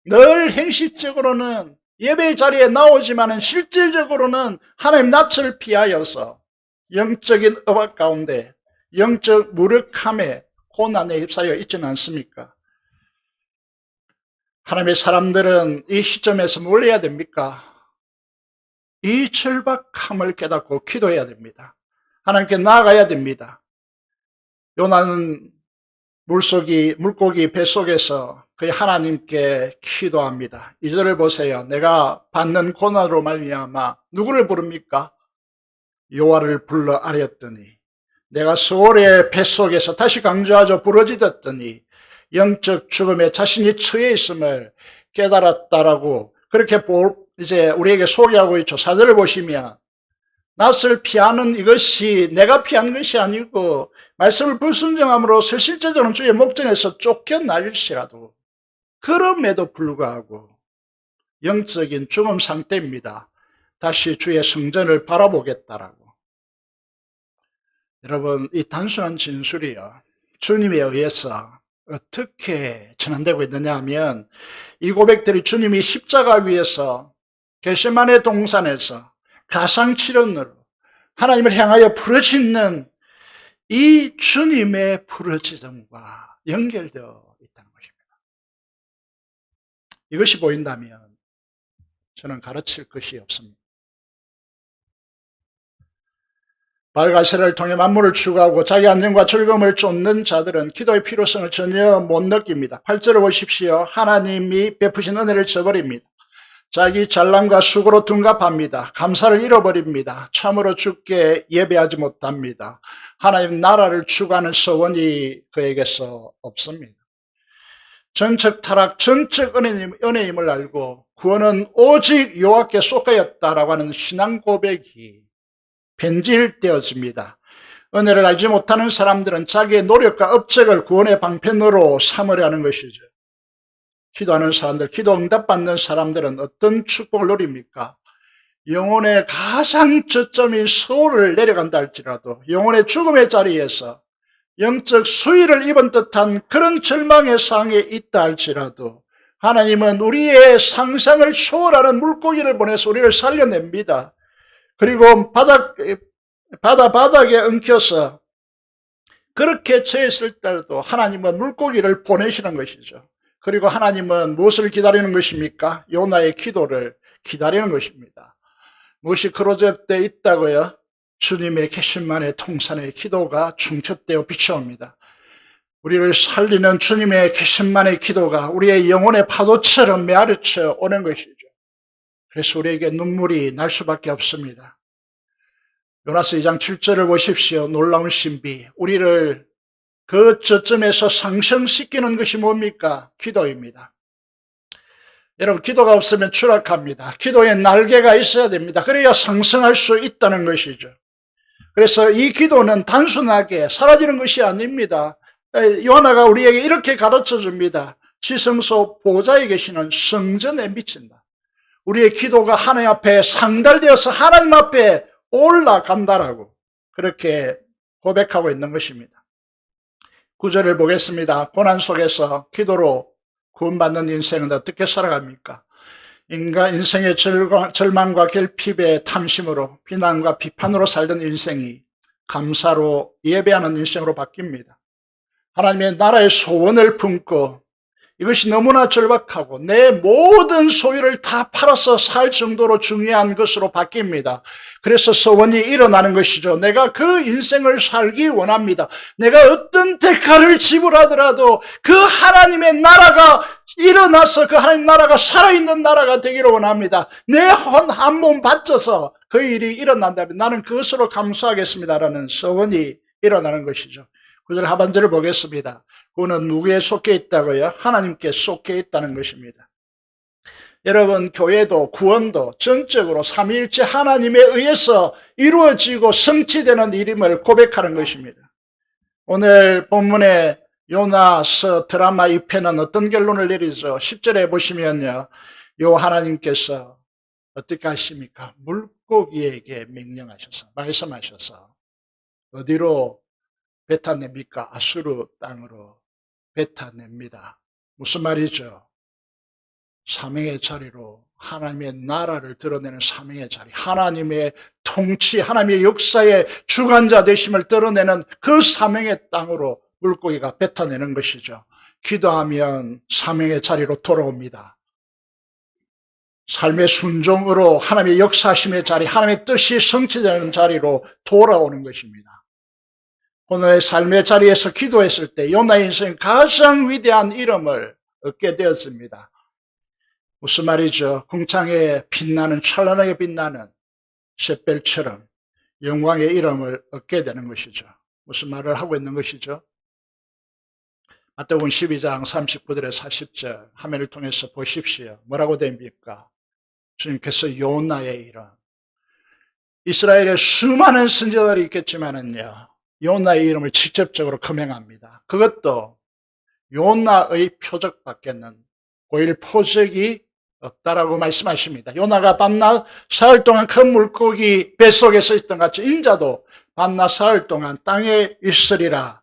늘 행식적으로는 예배의 자리에 나오지만은 실질적으로는 하나님 낯을 피하여서 영적인 억압 가운데 영적 무력함에 고난에 휩싸여 있지는 않습니까? 하나님의 사람들은 이 시점에서 뭘 해야 됩니까? 이 절박함을 깨닫고 기도해야 됩니다. 하나님께 나아가야 됩니다. 요나는 물고기 뱃속에서 그의 하나님께 기도합니다. 2절을 보세요. 내가 받는 고난으로 말미암아 누구를 부릅니까? 여호와를 불러 아뢰었더니 내가 수월의 뱃속에서, 다시 강조하죠, 부러지었더니 영적 죽음에 자신이 처해 있음을 깨달았다라고 그렇게 이제 우리에게 소개하고 있죠. 4절을 보시면 낯을 피하는 이것이 내가 피한 것이 아니고 말씀을 불순종함으로써 실제적으로 주의 목전에서 쫓겨날지라도 그럼에도 불구하고 영적인 죽음 상태입니다. 다시 주의 성전을 바라보겠다라고. 여러분, 이 단순한 진술이요, 주님에 의해서 어떻게 전환되고 있느냐 하면 이 고백들이 주님이 십자가 위에서 겟세마네 동산에서 가상칠언으로 하나님을 향하여 부르짖는 이 주님의 부르짖음과 연결되어 있다는 것입니다. 이것이 보인다면 저는 가르칠 것이 없습니다. 발가세를 통해 만물을 추구하고 자기 안정과 즐거움을 쫓는 자들은 기도의 필요성을 전혀 못 느낍니다. 8절을 보십시오. 하나님이 베푸신 은혜를 저버립니다. 자기 잘남과 수고로 둔갑합니다. 감사를 잃어버립니다. 참으로 주께 예배하지 못합니다. 하나님 나라를 추구하는 소원이 그에게서 없습니다. 전적 타락, 전적 은혜임을 알고 구원은 오직 여호와께 속하였다라고 하는 신앙 고백이 변질되어집니다. 은혜를 알지 못하는 사람들은 자기의 노력과 업적을 구원의 방편으로 삼으려 하는 것이죠. 기도하는 사람들, 기도 응답받는 사람들은 어떤 축복을 누립니까? 영혼의 가장 저점인 소울을 내려간다 할지라도 영혼의 죽음의 자리에서 영적 수위를 입은 듯한 그런 절망의 상황에 있다 할지라도 하나님은 우리의 상상을 초월하는 물고기를 보내서 우리를 살려냅니다. 그리고 바다 바닥에 엉켜서 그렇게 처했을 때도 하나님은 물고기를 보내시는 것이죠. 그리고 하나님은 무엇을 기다리는 것입니까? 요나의 기도를 기다리는 것입니다. 무엇이 그로잡되어 있다고요? 주님의 계신만의 통산의 기도가 중첩되어 비춰옵니다. 우리를 살리는 주님의 계신만의 기도가 우리의 영혼의 파도처럼 메아리쳐 오는 것이죠. 그래서 우리에게 눈물이 날 수밖에 없습니다. 요나서 2장 7절을 보십시오. 놀라운 신비. 우리를 그 저점에서 상승시키는 것이 뭡니까? 기도입니다. 여러분, 기도가 없으면 추락합니다. 기도에 날개가 있어야 됩니다. 그래야 상승할 수 있다는 것이죠. 그래서 이 기도는 단순하게 사라지는 것이 아닙니다. 요나가 우리에게 이렇게 가르쳐 줍니다. 지성소 보좌에 계시는 성전에 미친다. 우리의 기도가 하나님 앞에 상달되어서 하나님 앞에 올라간다라고 그렇게 고백하고 있는 것입니다. 9절을 보겠습니다. 고난 속에서 기도로 구원받는 인생은 어떻게 살아갑니까? 인생의 절망과 결핍의 탐심으로 비난과 비판으로 살던 인생이 감사로 예배하는 인생으로 바뀝니다. 하나님의 나라의 소원을 품고 이것이 너무나 절박하고 내 모든 소유를 다 팔아서 살 정도로 중요한 것으로 바뀝니다. 그래서 소원이 일어나는 것이죠. 내가 그 인생을 살기 원합니다. 내가 어떤 대가를 지불하더라도 그 하나님의 나라가 일어나서 그 하나님 나라가 살아있는 나라가 되기를 원합니다. 내 한 몸 바쳐서 그 일이 일어난다면 나는 그것으로 감수하겠습니다라는 소원이 일어나는 것이죠. 9절 하반절을 보겠습니다. 그거는 누구에 속해 있다고요? 하나님께 속해 있다는 것입니다. 여러분, 교회도 구원도 전적으로 삼위일체 하나님에 의해서 이루어지고 성취되는 일임을 고백하는 것입니다. 오늘 본문의 요나서 드라마 2편은 어떤 결론을 내리죠? 10절에 보시면요, 요 하나님께서 어떻게 하십니까? 물고기에게 명령하셔서 말씀하셔서 어디로 뱉어냅니까? 아수르 땅으로 뱉어냅니다. 무슨 말이죠? 사명의 자리로, 하나님의 나라를 드러내는 사명의 자리, 하나님의 통치, 하나님의 역사의 주관자 되심을 드러내는 그 사명의 땅으로 물고기가 뱉어내는 것이죠. 기도하면 사명의 자리로 돌아옵니다. 삶의 순종으로 하나님의 역사심의 자리, 하나님의 뜻이 성취되는 자리로 돌아오는 것입니다. 오늘의 삶의 자리에서 기도했을 때 요나의 인생 가장 위대한 이름을 얻게 되었습니다. 무슨 말이죠? 궁창에 빛나는, 찬란하게 빛나는 샛별처럼 영광의 이름을 얻게 되는 것이죠. 무슨 말을 하고 있는 것이죠? 마태복음 12장 39절에 40절 화면을 통해서 보십시오. 뭐라고 됩니까? 주님께서 요나의 이름, 이스라엘에 수많은 선지자들이 있겠지만은요, 요나의 이름을 직접적으로 거명합니다. 그것도 요나의 표적밖에는 보일 표적이 없다라고 말씀하십니다. 요나가 밤낮 사흘 동안 큰 물고기 뱃속에서 있던 같이 인자도 밤낮 사흘 동안 땅에 있으리라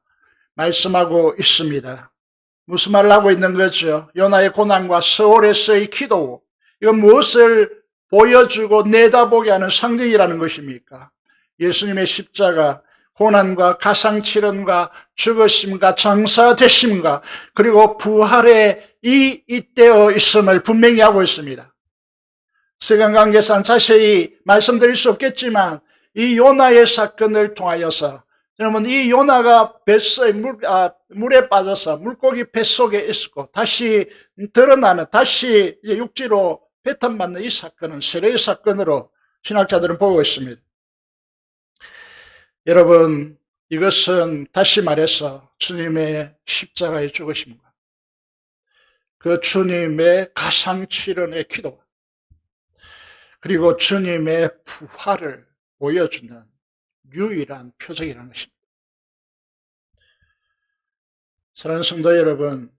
말씀하고 있습니다. 무슨 말을 하고 있는 거죠? 요나의 고난과 서울에서의 기도, 이건 무엇을 보여주고 내다보게 하는 상징이라는 것입니까? 예수님의 십자가, 고난과 가상칠언과 죽으심과 장사되심과 그리고 부활의 잇대어 있음을 분명히 하고 있습니다. 시간관계상 자세히 말씀드릴 수 없겠지만 이 요나의 사건을 통하여서 여러분, 이 요나가 물에 빠져서 물고기 뱃속에 있었고 다시 드러나는, 다시 육지로 배탄받는 이 사건은 세례의 사건으로 신학자들은 보고 있습니다. 여러분, 이것은 다시 말해서 주님의 십자가의 죽으심과 그 주님의 가상칠언의 기도 그리고 주님의 부활을 보여주는 유일한 표적이라는 것입니다. 사랑하는 성도 여러분,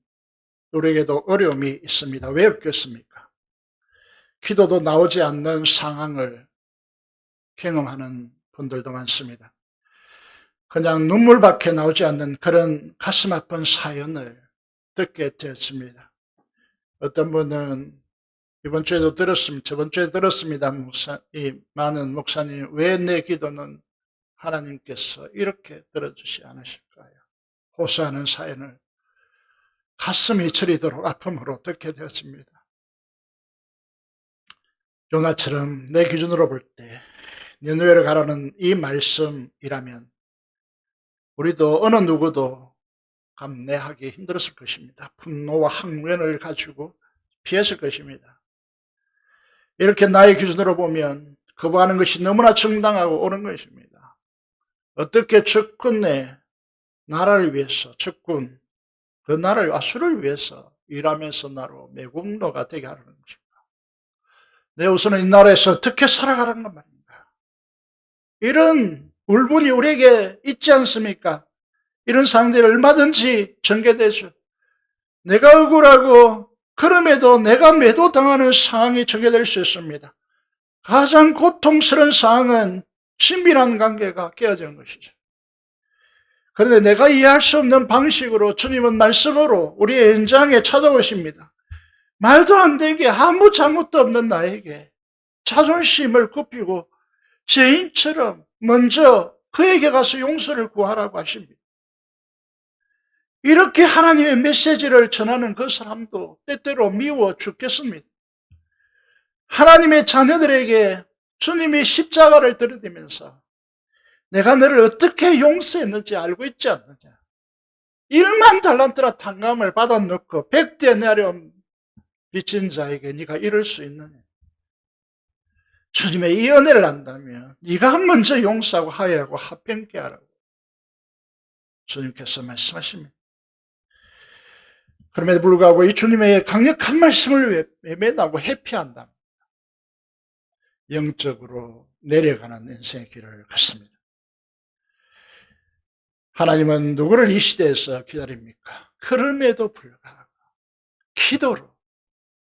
우리에게도 어려움이 있습니다. 왜 없겠습니까? 기도도 나오지 않는 상황을 경험하는 분들도 많습니다. 그냥 눈물밖에 나오지 않는 그런 가슴 아픈 사연을 듣게 되었습니다. 어떤 분은 이번 주에도 들었습니다. 저번 주에 들었습니다. 많은 목사님, 왜 내 기도는 하나님께서 이렇게 들어주시 않으실까요? 호소하는 사연을 가슴이 저리도록 아픔으로 듣게 되었습니다. 요나처럼 내 기준으로 볼 때 니느웨로 가라는 이 말씀이라면 우리도 어느 누구도 감내하기 힘들었을 것입니다. 분노와 항변을 가지고 피했을 것입니다. 이렇게 나의 기준으로 보면 거부하는 것이 너무나 정당하고 옳은 것입니다. 어떻게 적군의 나라를 위해서, 적군 그 나라를 아수를 위해서 일하면서 나로 매국노가 되게 하라는 것입니다. 내 우선은 이 나라에서 어떻게 살아가라는 것 말입니다. 이런 울분이 우리에게 있지 않습니까? 이런 상황들이 얼마든지 전개되죠. 내가 억울하고 그럼에도 내가 매도당하는 상황이 전개될 수 있습니다. 가장 고통스러운 상황은 친밀한 관계가 깨어지는 것이죠. 그런데 내가 이해할 수 없는 방식으로 주님은 말씀으로 우리의 현장에 찾아오십니다. 말도 안 되게 아무 잘못도 없는 나에게 자존심을 굽히고 죄인처럼 먼저 그에게 가서 용서를 구하라고 하십니다. 이렇게 하나님의 메시지를 전하는 그 사람도 때때로 미워 죽겠습니다. 하나님의 자녀들에게 주님이 십자가를 들이대면서 내가 너를 어떻게 용서했는지 알고 있지 않느냐. 1만 달란트라 탕감을 받아놓고 100데나리온 빚진 자에게 네가 이럴 수 있느냐. 주님의 이 은혜를 안다면 네가 먼저 용서하고 화해하고 화평케 하라고 주님께서 말씀하십니다. 그럼에도 불구하고 이 주님의 강력한 말씀을 외면하고 회피한다. 영적으로 내려가는 인생의 길을 걷습니다. 하나님은 누구를 이 시대에서 기다립니까? 그럼에도 불구하고 기도로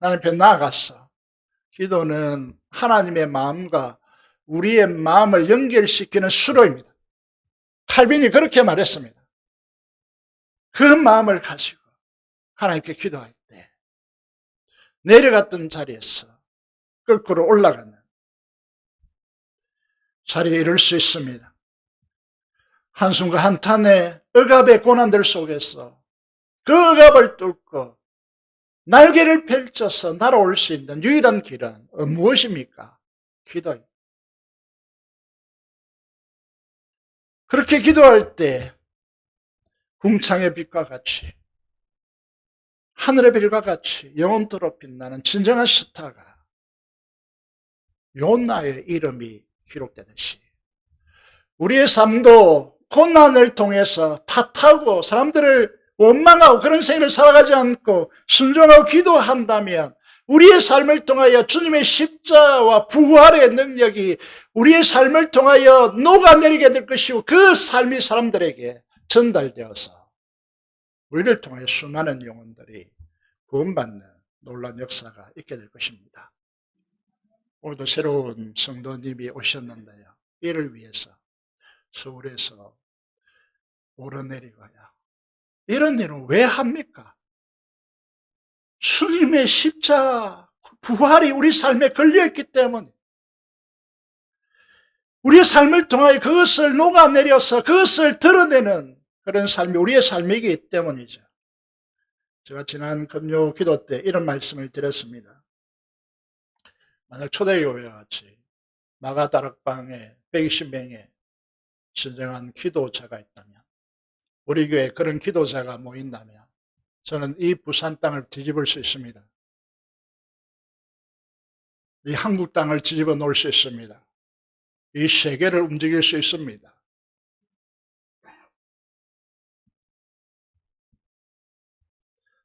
하나님 앞에 나아갔어. 기도는 하나님의 마음과 우리의 마음을 연결시키는 수로입니다. 칼빈이 그렇게 말했습니다. 그 마음을 가지고 하나님께 기도할 때 내려갔던 자리에서 거꾸로 올라가는 자리에 이룰 수 있습니다. 한순간 한탄의 억압의 고난들 속에서 그 억압을 뚫고 날개를 펼쳐서 날아올 수 있는 유일한 길은 무엇입니까? 기도입니다. 그렇게 기도할 때 궁창의 빛과 같이 하늘의 별과 같이 영원토록 빛나는 진정한 스타가 요나의 이름이 기록되듯이 우리의 삶도 고난을 통해서 탓하고 사람들을 원망하고 그런 생을 살아가지 않고 순종하고 기도한다면 우리의 삶을 통하여 주님의 십자와 부활의 능력이 우리의 삶을 통하여 녹아내리게 될 것이고 그 삶이 사람들에게 전달되어서 우리를 통하여 수많은 영혼들이 구원받는 놀라운 역사가 있게 될 것입니다. 오늘도 새로운 성도님이 오셨는데요. 이를 위해서 서울에서 오르내리고요. 이런 일은 왜 합니까? 주님의 십자가 부활이 우리 삶에 걸려있기 때문에 우리의 삶을 통하여 그것을 녹아내려서 그것을 드러내는 그런 삶이 우리의 삶이기 때문이죠. 제가 지난 금요 기도 때 이런 말씀을 드렸습니다. 만약 초대교회와 같이 마가다락방에 120명의 진정한 기도자가 있다면 우리 교회에 그런 기도자가 모인다면 저는 이 부산 땅을 뒤집을 수 있습니다. 이 한국 땅을 뒤집어 놓을 수 있습니다. 이 세계를 움직일 수 있습니다.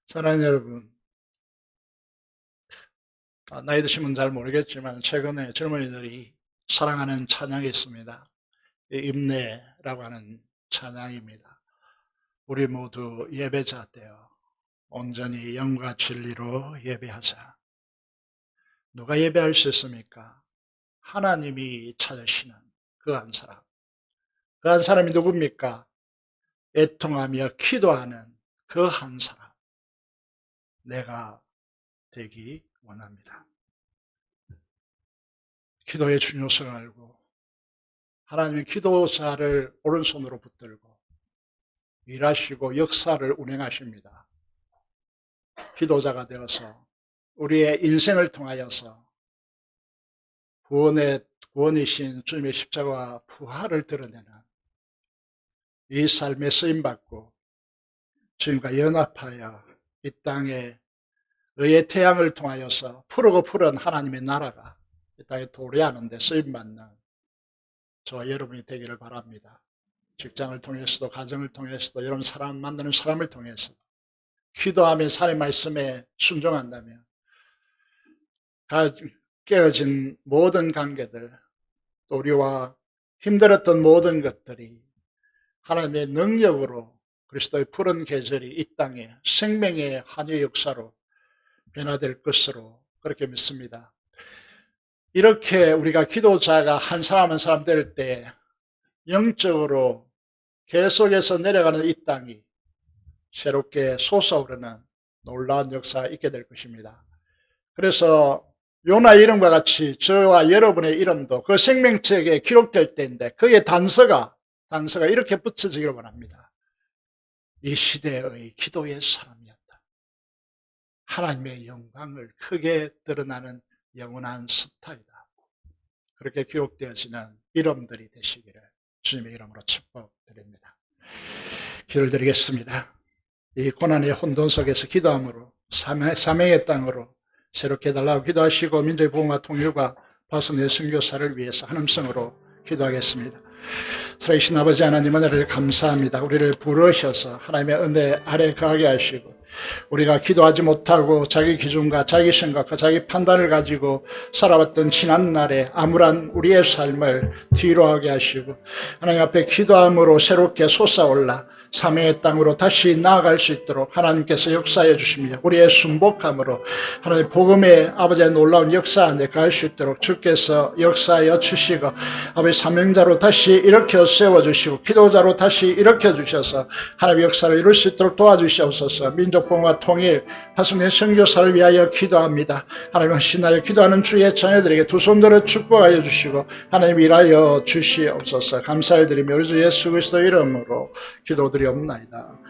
사랑하는 여러분, 나이 드신 분은 잘 모르겠지만 최근에 젊은이들이 사랑하는 찬양이 있습니다. 임내라고 하는 찬양입니다. 우리 모두 예배자 되어 온전히 영과 진리로 예배하자. 누가 예배할 수 있습니까? 하나님이 찾으시는 그 한 사람, 그 한 사람이 누굽니까? 애통하며 기도하는 그 한 사람. 내가 되기 원합니다. 기도의 중요성을 알고 하나님은 기도자를 오른손으로 붙들고 일하시고 역사를 운행하십니다. 기도자가 되어서 우리의 인생을 통하여서 구원이신 주님의 십자가와 부활을 드러내는 이 삶에 쓰임받고 주님과 연합하여 이 땅에 의의 태양을 통하여서 푸르고 푸른 하나님의 나라가 이 땅에 도래하는 데 쓰임받는 저와 여러분이 되기를 바랍니다. 직장을 통해서도 가정을 통해서도 여러분 사람 만나는 사람을 통해서 기도하며 하나님의 말씀에 순종한다면 깨어진 모든 관계들 또 우리와 힘들었던 모든 것들이 하나님의 능력으로 그리스도의 푸른 계절이 이 땅에 생명의 환희의 역사로 변화될 것으로 그렇게 믿습니다. 이렇게 우리가 기도자가 한 사람 한 사람 될 때 영적으로 계속해서 내려가는 이 땅이 새롭게 솟아오르는 놀라운 역사가 있게 될 것입니다. 그래서 요나의 이름과 같이 저와 여러분의 이름도 그 생명책에 기록될 때인데 그의 단서가 이렇게 붙여지기를 원합니다. 이 시대의 기도의 사람이었다. 하나님의 영광을 크게 드러나는 영원한 스타이다. 그렇게 기록되어지는 이름들이 되시기를 주님의 이름으로 축복드립니다. 기도를 드리겠습니다. 이 고난의 혼돈 속에서 기도함으로 사명의 땅으로 새롭게 해달라고 기도하시고 민족의 보험과 통일과 파송된 선교사를 위해서 한음성으로 기도하겠습니다. 살아계신 아버지 하나님 은혜를 감사합니다. 우리를 부르셔서 하나님의 은혜 아래 거하게 하시고 우리가 기도하지 못하고 자기 기준과 자기 생각과 자기 판단을 가지고 살아왔던 지난날의 암울한 우리의 삶을 뒤로 하게 하시고 하나님 앞에 기도함으로 새롭게 솟아올라 사명의 땅으로 다시 나아갈 수 있도록 하나님께서 역사해 주시며 우리의 순복함으로 하나님 복음의 아버지의 놀라운 역사 안에 갈 수 있도록 주께서 역사하여 주시고 아버지 사명자로 다시 일으켜 세워주시고 기도자로 다시 일으켜 주셔서 하나님의 역사를 이룰 수 있도록 도와주시옵소서. 민족복음과 통일 파송된 선교사를 위하여 기도합니다. 하나님 신하여 기도하는 주의 자녀들에게 두 손 들어 축복하여 주시고 하나님 일하여 주시옵소서. 감사를 드리며 우리 주 예수 그리스도 이름으로 기도드리옵나이다.